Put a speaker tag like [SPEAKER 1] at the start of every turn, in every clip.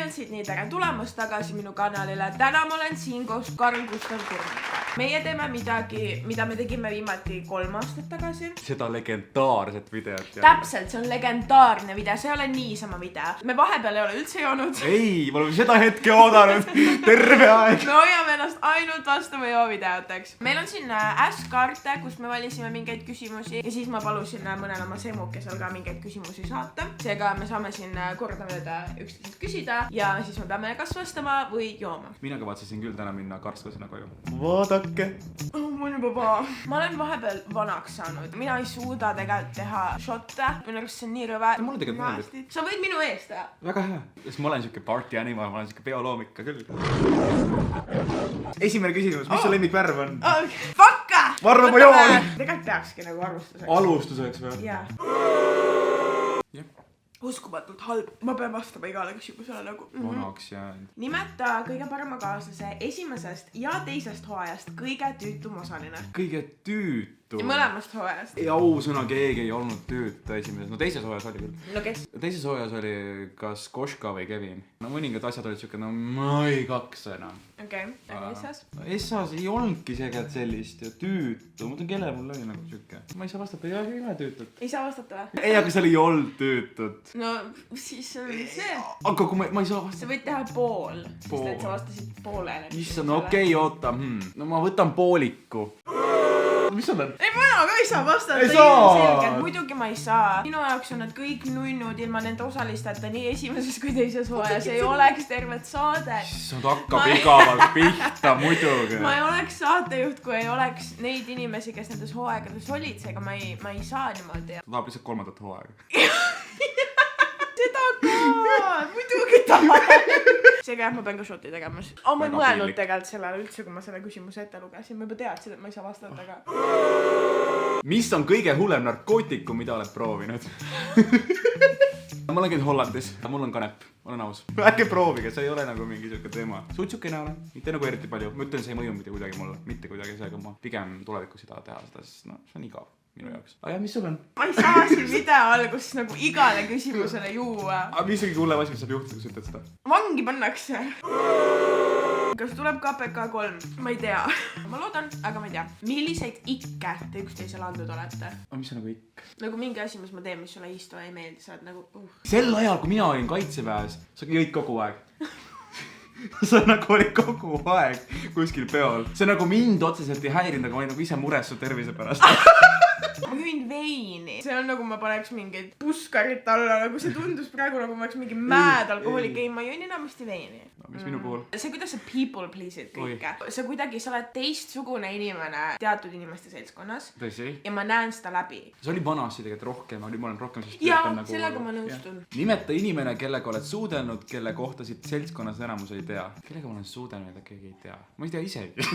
[SPEAKER 1] olen Sydney, tere tulemast tagasi minu kanalile. Täna ma olen siin koos Karl Gustav Kurmiga. Meie teeme midagi, mida me tegime viimati 3 aastat tagasi.
[SPEAKER 2] Seda legendaarset videot.
[SPEAKER 1] Täpselt, see on legendaarne video, see ei ole niisama video. Me vahepeal ei ole üldse joonud.
[SPEAKER 2] Ei, ma olen seda hetke oodanud terve aeg.
[SPEAKER 1] Me hoiame ennast ainult vastu meie videoteks. Meil on siin äskkaarte, kus me valisime mingeid küsimusi ja siis ma palusin mõnel oma semukesel ka mingeid küsimusi saata. Seega me saame siin kordamööda üksteiselt küsida ja siis me peame kas vastama või jooma.
[SPEAKER 2] Mina kavatsesin küll täna minna karsklasena koju. Vaadake.
[SPEAKER 1] Ma olen juba paha. Ma olen vahepeal vanaks saanud. Mina ei suuda tegelikult teha shotte. Minu arust see on nii rõve.
[SPEAKER 2] Mulle tegelikult meeldib.
[SPEAKER 1] Sa võid minu eest teha.
[SPEAKER 2] Väga hea. Sest ma olen siuke party animal, ma olen siuke peoloomika küll. Esimene küsimus, mis su lemmikvärv on?
[SPEAKER 1] Fakka!
[SPEAKER 2] Varro ma joon!
[SPEAKER 1] Tegelikult peakski nagu alustuseks.
[SPEAKER 2] Alustuseks või?
[SPEAKER 1] Jaa. Uskumatult halb. Ma pean vastama igale küsimusele nagu.
[SPEAKER 2] Vanaks jäänud.
[SPEAKER 1] Nimeta kõige parema kaaslase esimesest ja teisest hooajast kõige tüütum osaline.
[SPEAKER 2] Kõige tüütum.
[SPEAKER 1] Ja mõlemast hooajast.
[SPEAKER 2] Ei ausõna, keegi ei olnud tüüta esimeses. No teises hooajas oli küll.
[SPEAKER 1] No kes?
[SPEAKER 2] Teises hooajas oli kas Koška või Kevin. No mõningad asjad olid siuke, no ma ei kaks enam.
[SPEAKER 1] Okei, aga Essas?
[SPEAKER 2] Essas ei olnudki seegad sellist ja tüütu. Ma mõtlen, kelle mul oli nagu siuke. Ma ei saa vastata, ei ole tüütut.
[SPEAKER 1] Ei saa vastata või?
[SPEAKER 2] Ei, aga seal ei olnud tüütut.
[SPEAKER 1] No siis on see.
[SPEAKER 2] Aga kui ma ei saa vastata.
[SPEAKER 1] Sa võid teha pool, sest et sa vastasid poolele.
[SPEAKER 2] Issand, no okei, oota. No ma võtan pooliku. Mis sul on?
[SPEAKER 1] Ei, mina ka ei saa vastata.
[SPEAKER 2] Ei saa!
[SPEAKER 1] Muidugi ma ei saa. Minu jaoks on nad kõik nunnud ilma nende osalisteta nii esimeses kui teises hooajas. Ei oleks tervet saadet.
[SPEAKER 2] Issand, hakkab igavalt pihta muidugi.
[SPEAKER 1] Ma ei oleks saatejuht, kui ei oleks neid inimesi, kes nendes hooaegades olid. Seega ma ei saa niimoodi.
[SPEAKER 2] Ta tahab lihtsalt 3. hooaega.
[SPEAKER 1] Seda ka! Muidugi tahab! Seega jah, ma pean ka shoti tegemas. Ma ei mõelnud tegelikult sellele üldse, kui ma selle küsimuse ette lugesin. Ma juba teadsin, et ma ei saa vastata ka.
[SPEAKER 2] Mis on kõige hullem narkootikum, mida oled proovinud? Ma olen käinud Hollandis. Mul on kanep. Olen aus. Äkki proovige, see ei ole nagu mingi siuke teema. Suitsukene olen. Mitte nagu eriti palju. Ma ütlen, see ei mõju mitte kuidagi mulle. Mitte kuidagi seega ma pigem tulevikus ei taha teha seda, sest no, see on igav minu jaoks. Aga jah, mis sul on?
[SPEAKER 1] Ma ei saa siin video alguses nagu igale küsimusele juua.
[SPEAKER 2] Aga mis ongi hullem asi, mis saab juhtuda, kui sa ütled seda?
[SPEAKER 1] Vangi pannakse. Kas tuleb KPK3? Ma ei tea. Ma loodan, aga ma ei tea. Milliseid ikke te üksteisele andnud olete?
[SPEAKER 2] Mis on nagu ikk?
[SPEAKER 1] Nagu mingi asi, mis ma teen, mis sulle istu ei meeldi. Sa oled nagu
[SPEAKER 2] Sel ajal, kui mina olin kaitseväes, sa jõid kogu aeg. Sa nagu oli kogu aeg kuskil peol. See nagu mind otseselt ei häirinud, aga ma olin nagu ise mures su tervise pärast.
[SPEAKER 1] Ma jõin veini. See on nagu ma paneks mingid puskarit alla, nagu see tundus praegu nagu ma oleks mingi mad alkohoolik. Ei, ma jõin enamasti veini.
[SPEAKER 2] No, mis minu puhul?
[SPEAKER 1] See, kuidas sa people please'id kõike. See kuidagi, sa oled teistsugune inimene teatud inimeste seltskonnas.
[SPEAKER 2] Tõsi?
[SPEAKER 1] Ja ma näen seda läbi.
[SPEAKER 2] See oli vanasti tegelikult rohkem, aga nüüd ma olen rohkem sest
[SPEAKER 1] jaa, nagu, sellega ma nõustun.
[SPEAKER 2] Nimeta inimene, kellega oled suudelnud, kelle kohta siit seltskonnas enamus ei tea. Kellega ma olen suudelnud, mida keegi ei tea? Ma ei tea isegi.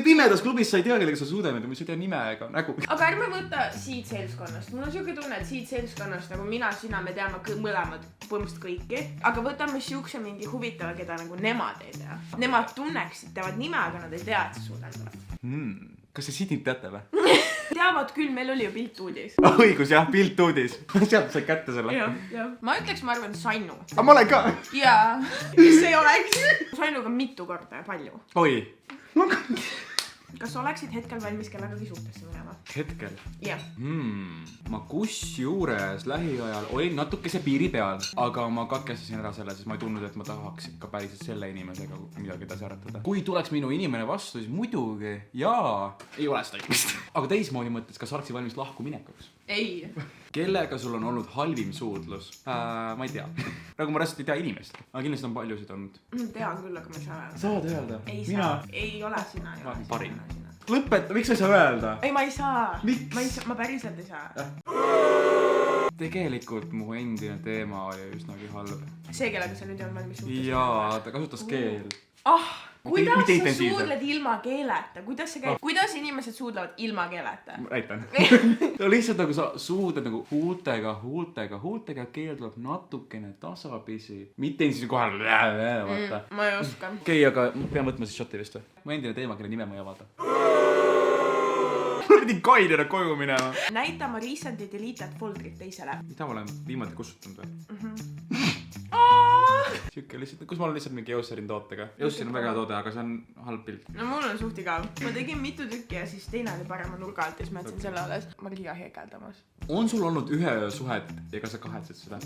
[SPEAKER 2] Pimedas klubis sa ei tea, kellega sa suudelnud, mis ei tea nime ega nägu. Aga
[SPEAKER 1] ärme võta siit seltskonnast. Mul on siuke tunne, et siit seltskonnast nagu mina, sina, me teame mõlemad põhimõtteliselt kõiki. Aga võtame siukse mingi huvitava, keda nagu nemad ei tea. Nemad tunneksid, teavad nime, aga nad ei tea, et sa suudelnud oled.
[SPEAKER 2] Kas see Sydneyt teate või?
[SPEAKER 1] Teavad küll, meil oli ju piltuudis.
[SPEAKER 2] Õigus jah, piltuudis. Sealt said kätte selle.
[SPEAKER 1] Jah. Ma ütleks, ma arvan, Sannu.
[SPEAKER 2] Aga ma olen ka.
[SPEAKER 1] Jaa, kes ei oleks. Sannuga mitu korda ja palju.
[SPEAKER 2] Oi.
[SPEAKER 1] Kas oleksid hetkel valmis kellegagi suhtesse minema?
[SPEAKER 2] Hetkel?
[SPEAKER 1] Jah.
[SPEAKER 2] Ma kusjuures lähiajal olin natukese piiri peal, aga ma katkestasin ära selle, sest ma ei tundnud, et ma tahaks ikka päriselt selle inimesega midagi edasi arutada. Kui tuleks minu inimene vastu, siis muidugi, jaa, ei ole seda inimest. Aga teismoodi mõttes, kas oleksid valmis lahku minekuks?
[SPEAKER 1] Ei. Kellega
[SPEAKER 2] sul on olnud halvim suudlus? Ma ei tea. Nagu ma reaalselt ei tea inimest. Aga kindlasti on paljusid olnud.
[SPEAKER 1] Tean küll, aga ma ei saa öelda.
[SPEAKER 2] Saad öelda?
[SPEAKER 1] Ei saa. Ei ole sina.
[SPEAKER 2] Parim. Lõpeta, miks sa ei saa öelda?
[SPEAKER 1] Ei, ma ei saa.
[SPEAKER 2] Miks?
[SPEAKER 1] Ma päriselt ei saa.
[SPEAKER 2] Tegelikult mu endine teema oli üsnagi halb.
[SPEAKER 1] See, kellega sa nüüd ei olnud valmis suhtesse?
[SPEAKER 2] Jaa, ta kasutas keel.
[SPEAKER 1] Kuidas sa suudled ilma keeleta? Kuidas see käib? Kuidas inimesed suudlevad ilma keeleta?
[SPEAKER 2] Näitan. Lihtsalt nagu sa suudled nagu huultega keel tuleb natukene tasapisi. Mitte endiselt kohal.
[SPEAKER 1] Ma ei oska.
[SPEAKER 2] Okei, aga pean võtma siis shoti vist või? Mu endine teema, kelle nime ma ei avada. pidin kainena koju minema.
[SPEAKER 1] Näita oma recent'i deleted folderit teisele.
[SPEAKER 2] Mida ma olen viimati kustutanud või? Siuke lihtsalt, kus ma olen lihtsalt mingi Eusserin tootega. Eusserin on väga hea toode, aga see on halb pilt.
[SPEAKER 1] No mul on suht igav. Ma tegin mitu tükki ja siis teine oli parema nurga alt ja siis ma jätsin selle alles. Ma olin liiga hekeldamas.
[SPEAKER 2] On sul olnud ühe öö suhet ja kas sa kahetsed seda?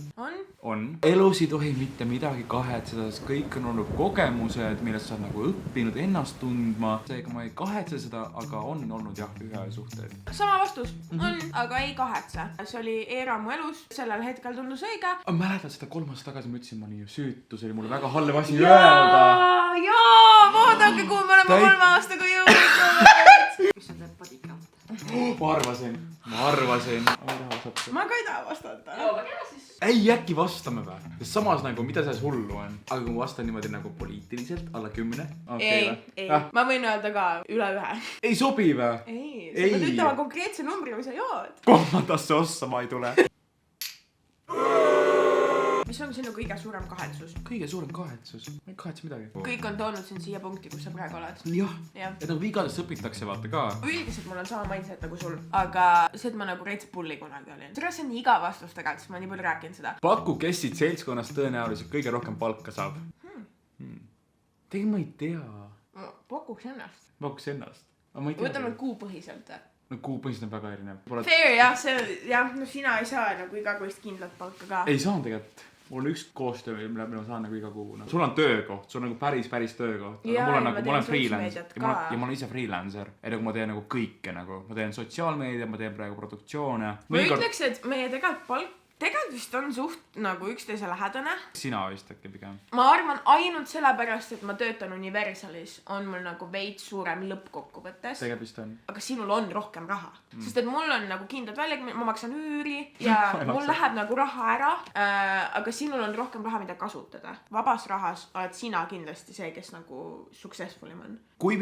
[SPEAKER 1] On.
[SPEAKER 2] Elus ei tohi mitte midagi kahetseda, sest kõik on olnud kogemused, millest sa oled nagu õppinud ennast tundma. Seega ma ei kahetse seda, aga on olnud jah, ühe öö suhteid.
[SPEAKER 1] Sama vastus. On, aga ei kahetse. See oli era mu elus. Sellel hetkel tundus õige.
[SPEAKER 2] Mäletad seda 3 aastat tagasi ma ütlesin, ma nii süütu, see oli mulle väga halb asi öelda.
[SPEAKER 1] Jaa, vaadake, kuhu me oleme 3 aastaga jõudnud. Kus sa teed bodycount?
[SPEAKER 2] Ma arvasin.
[SPEAKER 1] Ma ka ei taha vastata.
[SPEAKER 2] Ei, äkki vastame või? Sest samas nagu, mida selles hullu on? Aga kui ma vastan niimoodi nagu poliitiliselt, alla 10?
[SPEAKER 1] Ei. Ma võin öelda ka üle 1.
[SPEAKER 2] Ei sobi või?
[SPEAKER 1] Ei, sa pead ütlema konkreetse numbri, kui sa jood.
[SPEAKER 2] 3. ossa ma ei tule.
[SPEAKER 1] Mis on sinu kõige suurem kahetsus?
[SPEAKER 2] Kõige suurem kahetsus? Ma ei kahetse midagi.
[SPEAKER 1] Kõik on toonud sind siia punkti, kus sa praegu oled.
[SPEAKER 2] Jah. Et nagu vigadest õpitakse, vaata ka.
[SPEAKER 1] Üldiselt mul on sama mindset nagu sul. Aga see, et ma nagu reits pulli kunagi olin. See on iga vastus tegelikult, sest ma nii palju rääkinud seda.
[SPEAKER 2] Paku, kes siit seltskonnast tõenäoliselt kõige rohkem palka saab? Tegelikult ma ei tea.
[SPEAKER 1] Pakuks ennast.
[SPEAKER 2] Pakuks ennast.
[SPEAKER 1] Võtame kuupõhiselt.
[SPEAKER 2] No kuupõhiselt on väga erinev.
[SPEAKER 1] Fair jah, no sina ei saa nagu igakuist kindlat palka ka.
[SPEAKER 2] Ei saan tegelikult. Mul on üks koostöö, mille ma saan nagu iga kuu. Sul on töökoht, sul on nagu päris töökoht. Aga ma olen freelance ja ma olen ise freelancer. Ja nagu ma teen nagu kõike nagu. Ma teen sotsiaalmeedia, ma teen praegu produktsioone.
[SPEAKER 1] Ma ütleks, et meie tegelikult vist on suht nagu üksteise lähedane.
[SPEAKER 2] Sina vist äkki pigem.
[SPEAKER 1] Ma arvan ainult sellepärast, et ma töötan Universalis, on mul nagu veits suurem lõppkokkuvõttes.
[SPEAKER 2] Tegelikult vist on.
[SPEAKER 1] Aga sinul on rohkem raha. Sest et mul on nagu kindlad välja, ma maksan üüri ja mul läheb nagu raha ära. Aga sinul on rohkem raha, mida kasutada. Vabas rahas oled sina kindlasti see, kes nagu successfulim on.
[SPEAKER 2] Kui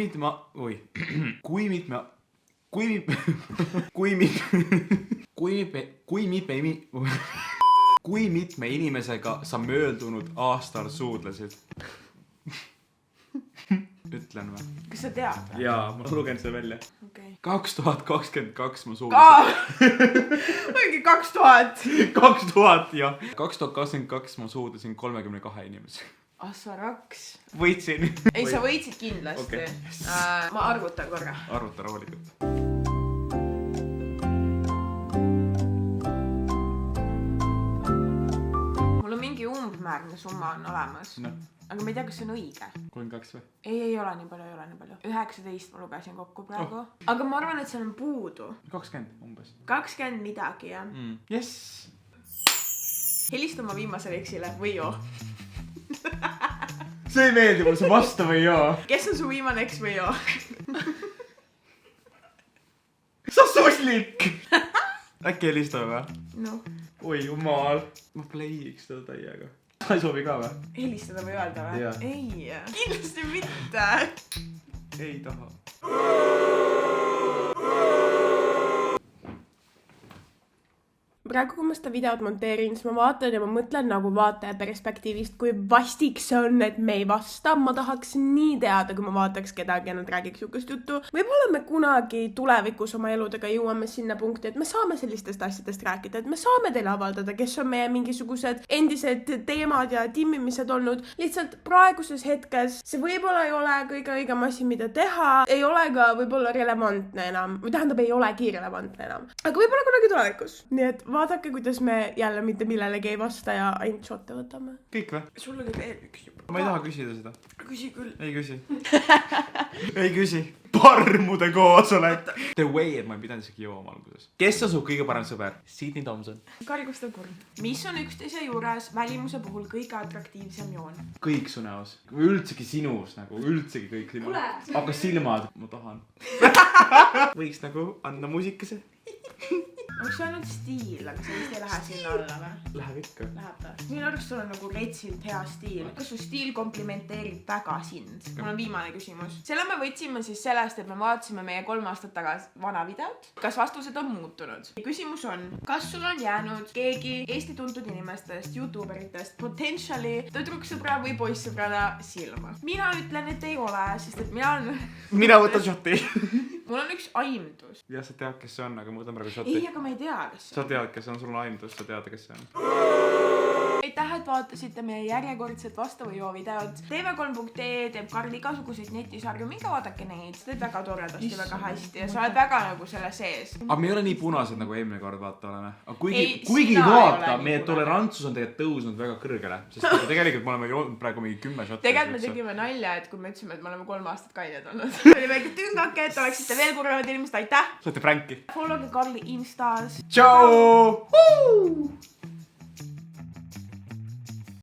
[SPEAKER 2] mitme inimesega sa möödunud aastal suudlesid? Ütlen või?
[SPEAKER 1] Kas sa tead?
[SPEAKER 2] Jaa, ma lugen selle välja. 2022 ma suudlesin.
[SPEAKER 1] Mingi 2000.
[SPEAKER 2] 2000, jah. 2022 ma suudlesin 32 inimesega.
[SPEAKER 1] Sa raks.
[SPEAKER 2] Võitsin.
[SPEAKER 1] Ei, sa võitsid kindlasti. Ma arvutan korra.
[SPEAKER 2] Arvuta rahulikult.
[SPEAKER 1] Umbmäärne summa on olemas. Aga ma ei tea, kas see on õige.
[SPEAKER 2] 32 või?
[SPEAKER 1] Ei ole nii palju. 19 ma lugesin kokku praegu. Aga ma arvan, et seal on puudu.
[SPEAKER 2] 20 umbes.
[SPEAKER 1] 20 midagi, jah.
[SPEAKER 2] Yes!
[SPEAKER 1] Helista oma viimasele eksile või joo.
[SPEAKER 2] See ei meeldi mul, see vasta või joo.
[SPEAKER 1] Kes on su viimane eks või joo?
[SPEAKER 2] Sa suslik! Äkki helistame või?
[SPEAKER 1] No.
[SPEAKER 2] Oi jumal. Ma pleiiks seda täiega. Sa ei sobi ka või?
[SPEAKER 1] Helistada või öelda või?
[SPEAKER 2] Jaa.
[SPEAKER 1] Ei, kindlasti mitte.
[SPEAKER 2] Ei taha.
[SPEAKER 1] Praegu, kui ma seda videot monteerin, siis ma vaatan ja ma mõtlen nagu vaataja perspektiivist, kui vastik see on, et me ei vasta. Ma tahaks nii teada, kui ma vaataks kedagi ja nad räägiks sihukest juttu. Võib-olla me kunagi tulevikus oma eludega jõuame sinna punkti, et me saame sellistest asjadest rääkida, et me saame teile avaldada, kes on meie mingisugused endised teemad ja timmimised olnud. Lihtsalt praeguses hetkes see võib-olla ei ole kõige õigem asi, mida teha. Ei ole ka võib-olla relevantne enam. Või tähendab, ei olegi relevantne enam. Aga võib-olla kunagi tulevikus. Nii et vaadake, kuidas me jälle mitte millelegi ei vasta ja ainult šotte võtame.
[SPEAKER 2] Kõik või?
[SPEAKER 1] Sul oli veel üks juba.
[SPEAKER 2] Ma ei taha küsida seda.
[SPEAKER 1] Küsi küll.
[SPEAKER 2] Ei küsi. Ei küsi. Parmude koosolek. The way, et ma ei pidanud isegi jooma alguses. Kes on su kõige parem sõber? Sydney Thompson.
[SPEAKER 1] Kari Gustav Kurn. Mis on üksteise juures välimuse puhul kõige atraktiivsem joon?
[SPEAKER 2] Kõik su näos. Või üldsegi sinus nagu. Üldsegi kõik sinu. Aga silmad. Ma tahan. Võiks nagu anda muusikese.
[SPEAKER 1] Oleks see ainult stiil, aga see vist ei lähe sinna alla või?
[SPEAKER 2] Läheb ikka.
[SPEAKER 1] Läheb ta. Minu arust sul on nagu retsilt hea stiil. Kas su stiil komplimenteerib väga sind? Mul on viimane küsimus. Selle me võtsime siis sellest, et me vaatasime meie 3 aastat tagasi vana videot. Kas vastused on muutunud? Küsimus on, kas sul on jäänud keegi Eesti tuntud inimestest, youtuberitest, potentially tüdruksõbra või poissõbrana silma? Mina ütlen, et ei ole, sest et
[SPEAKER 2] mina võtan šoti.
[SPEAKER 1] Mul on üks aimdus.
[SPEAKER 2] Jah, sa tead, kes see on, aga ma võtan praegu šoti.
[SPEAKER 1] Ei, aga ma ei tea, kes see on.
[SPEAKER 2] Sa tead, kes see on, sul on aimdus, sa tead, kes see on.
[SPEAKER 1] aitäh, et vaatasite meie järjekordset vastava joo videot. TV3.ee teeb Karl igasuguseid netisarju, minge vaadake neid, sa teed väga toredasti, väga hästi ja sa oled väga nagu selle sees.
[SPEAKER 2] aga me ei ole nii punased nagu eelmine kord vaata oleme.
[SPEAKER 1] Ei,
[SPEAKER 2] kuigi
[SPEAKER 1] sina ei
[SPEAKER 2] vaata,
[SPEAKER 1] ole nii
[SPEAKER 2] meie
[SPEAKER 1] punane.
[SPEAKER 2] tolerantsus on tegelikult tõusnud väga kõrgele. Sest tegelikult me oleme joonud praegu mingi 10 šotti.
[SPEAKER 1] Tegelikult me tegime nalja, et kui me ütlesime, et me oleme 3 aastat kained olnud. oli väike tüngake, et oleksite veel kurvemad inimesed, aitäh!
[SPEAKER 2] Saate pränki.
[SPEAKER 1] Followge Karli Instas.
[SPEAKER 2] Tšau!